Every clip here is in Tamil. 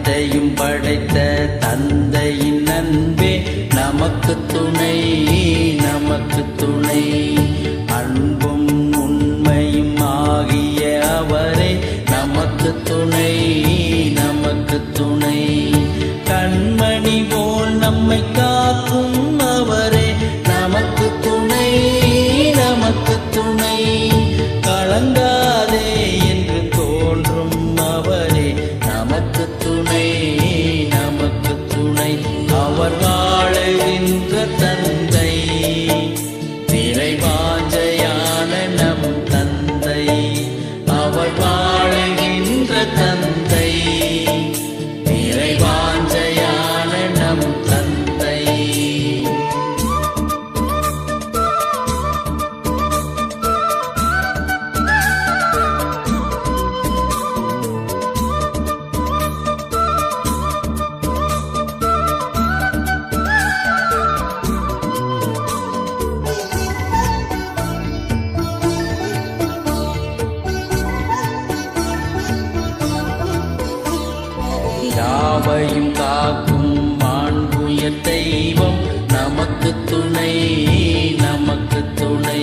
அனைத்தையும் படைத்த தந்தையின் அன்பே நமக்கு துணை, நமக்கு துணை. அன்பும் உண்மையும் ஆகிய அவரே நமக்கு துணை, நமக்கு துணை. கண்மணி போல் நம்மை காக்கும் அவரே நமக்கு துணை, நமக்கு துணை. கலங்காதே என்று தோன்றும் அவரே நமக்கு துணை, நமக்கு துணை. அவர் வாழுகின்ற தந்தை, நிறைவாஞ்சையான நம் தந்தை. அவர் வாழுகின்ற தந்தை, நிறைவாஞ்சையான நம் தந்தை. யாவையும் காக்கும் மாண்புயர் தெய்வம் நமக்கு துணை, நமக்கு துணை.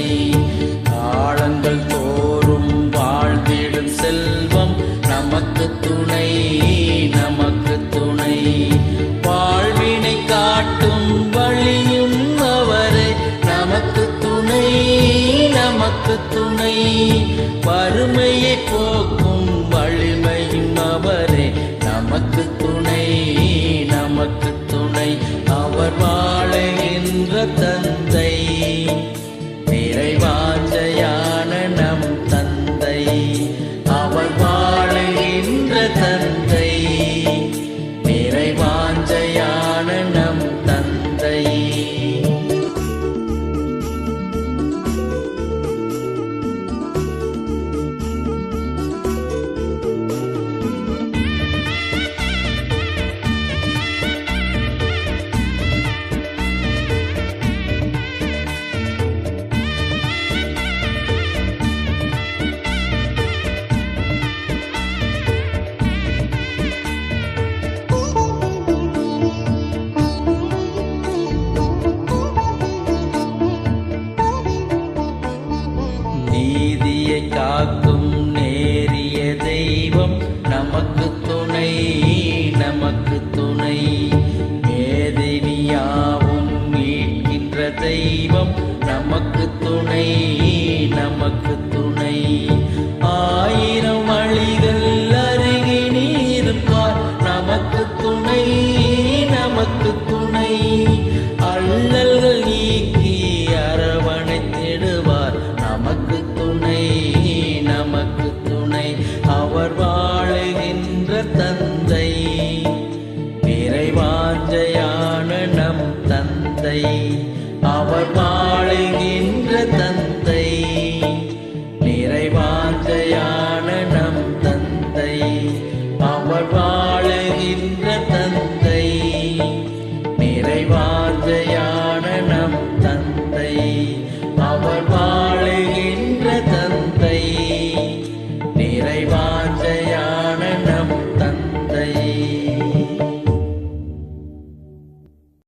காலங்கள் தோறும் வாழ்ந்திடும் செல்வம் நமக்கு துணை, நமக்கு துணை. வாழ்வினை காட்டும் வழியும் அவரே நமக்கு துணை, நமக்கு துணை. வறுமையை போக்கும் வலிமையும் அவரே நமக்கு துணை, நமக்கு துணை. அவர் வாழுகின்ற தந்தை, நிறைவாஞ்சையான நம் தந்தை. அவர் வாழுகின்ற தந்தை, நிறைவாஞ்சையான நம் தந்தை. நீதியை காக்கும் நேரிய தெய்வம் நமக்கு துணை, நமக்கு துணை. வேதனையாவும் மீட்கின்ற தெய்வம் நமக்கு துணை, நமக்கு துணை. ஆயிரம் வழிகள் அருகில் இருப்பார் நமக்கு துணை, நமக்கு துணை. அல்லல்கள் நீக்கி அரவணைத்திடுவார் நமக்கு துணை, நமக்கு துணை. அவர் வாழுகின்ற தந்தை, நிறைவாஞ்சையான நம் தந்தை. அவர் வாழுகின்ற தந்தை, நிறைவாஞ்சையான நம் தந்தை. அவர் வாழுகின்ற தந்தை, நிறைவாஞ்சையான நம் தந்தை. அவர்